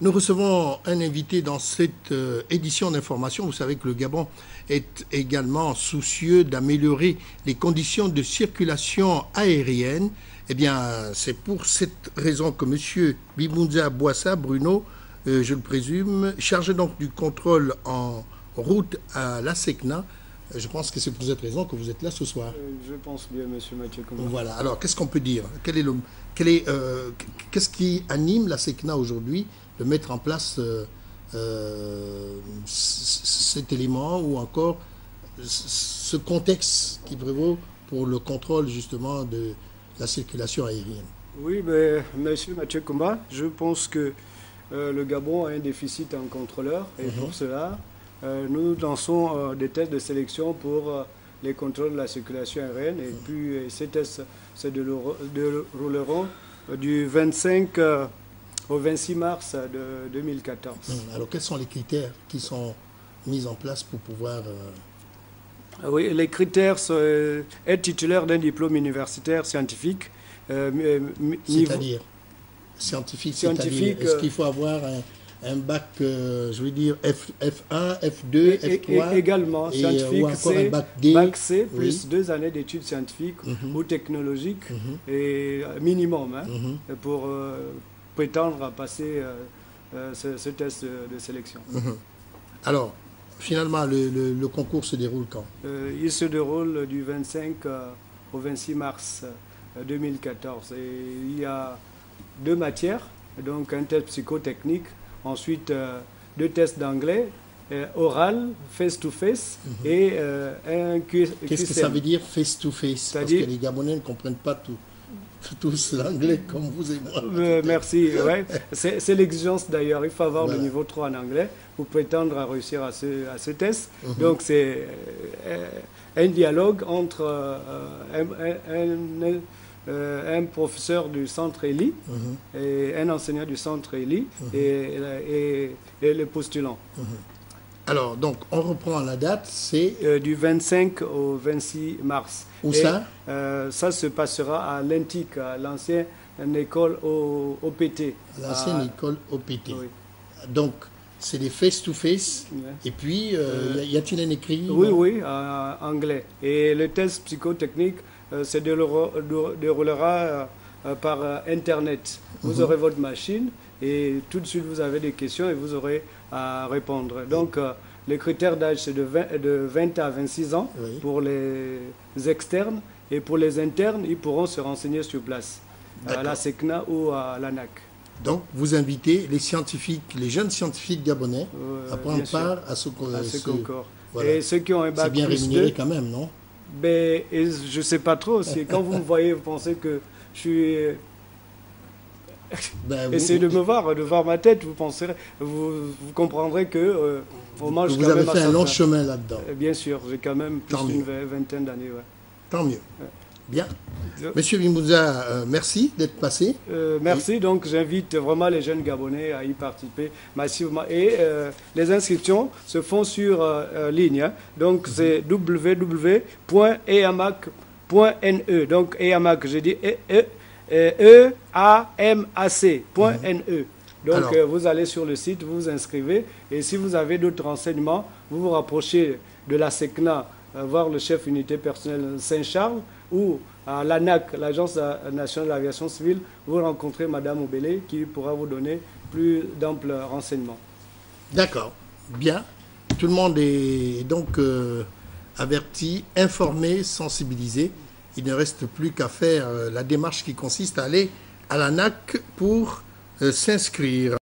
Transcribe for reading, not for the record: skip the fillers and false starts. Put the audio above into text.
Nous recevons un invité dans cette édition d'information. Vous savez que le Gabon est également soucieux d'améliorer les conditions de circulation aérienne. Eh bien, c'est pour cette raison que M. Bimounza Boissa Bruno, je le présume, chargé donc du contrôle en route à la SECNA, je pense que c'est pour cette raison que vous êtes là ce soir. Je pense bien, M. Mathieu Komba. Voilà. Alors, qu'est-ce qu'on peut dire? Qu'est-ce qui anime la SECNA aujourd'hui de mettre en place cet élément ou encore ce contexte qui prévaut pour le contrôle justement de la circulation aérienne? Oui, mais M. Mathieu Komba, je pense que le Gabon a un déficit en contrôleurs et pour cela, nous lançons des tests de sélection pour les contrôles de la circulation aérienne et puis ces tests se dérouleront du 25 au 26 mars de 2014. Alors quels sont les critères qui sont mis en place pour pouvoir... Oui, les critères sont être titulaire d'un diplôme universitaire scientifique. C'est-à-dire scientifique, c'est-à-dire est-ce qu'il faut avoir un bac, je veux dire, F1, F2, F3 également, scientifique, ou encore un bac C, plus 2 années d'études scientifiques ou technologiques, et minimum, pour prétendre à passer ce test de sélection. Alors, finalement, le concours se déroule quand? Il se déroule du 25 au 26 mars 2014. Et il y a 2 matières, donc un test psychotechnique, ensuite 2 tests d'anglais, oral, face-to-face, et un QCM. Qu'est-ce que ça veut dire face-to-face? Parce que les Gabonais ne comprennent pas tous l'anglais comme vous et moi. Merci. Ouais. C'est l'exigence d'ailleurs. Il faut avoir le niveau 3 en anglais pour prétendre à réussir à ce test. Donc c'est un dialogue entre un professeur du centre ELI et un enseignant du centre ELI et le postulant. Alors, donc, on reprend la date, c'est... du 25 au 26 mars. Où ça? Ça se passera à l'Intic, à l'ancienne école OPT. L'ancienne école OPT. Oui. Donc, c'est des face-to-face. Et puis, y a-t-il un écrit? Oui, en anglais. Et le test psychotechnique se déroulera par Internet. Vous aurez votre machine et tout de suite vous avez des questions et vous aurez à répondre. Donc, les critères d'âge, c'est de 20 à 26 ans pour les externes. Et pour les internes, ils pourront se renseigner sur place, à la SECNA ou à l'ANAC. Donc, vous invitez les scientifiques, les jeunes scientifiques gabonais à prendre part à ce concours. Voilà. Et ceux qui ont un bac c'est bien plus rémunéré 2, quand même, non? Ben, je ne sais pas trop. Quand vous me voyez, vous pensez que je suis... Essayez de me voir, de voir ma tête, vous comprendrez que moi, vous avez fait un long chemin là-dedans. Bien sûr, j'ai quand même plus d'une vingtaine d'années. Ouais. Tant mieux. Bien. Monsieur Bimounza, merci d'être passé. Merci. Donc, j'invite vraiment les jeunes Gabonais à y participer massivement. Et les inscriptions se font sur ligne. Donc, c'est www.eamac.ne. Donc, EAMAC, j'ai dit EAMAC.ne. Donc, vous allez sur le site, vous vous inscrivez. Et si vous avez d'autres renseignements, vous vous rapprochez de la SECNA, voir le chef unité personnelle Saint-Charles, ou à l'ANAC, l'Agence nationale de l'aviation civile, vous rencontrez Madame Obélé qui pourra vous donner plus d'amples renseignements. D'accord. Bien. Tout le monde est donc averti, informé, sensibilisé. Il ne reste plus qu'à faire la démarche qui consiste à aller à l'ANAC pour s'inscrire.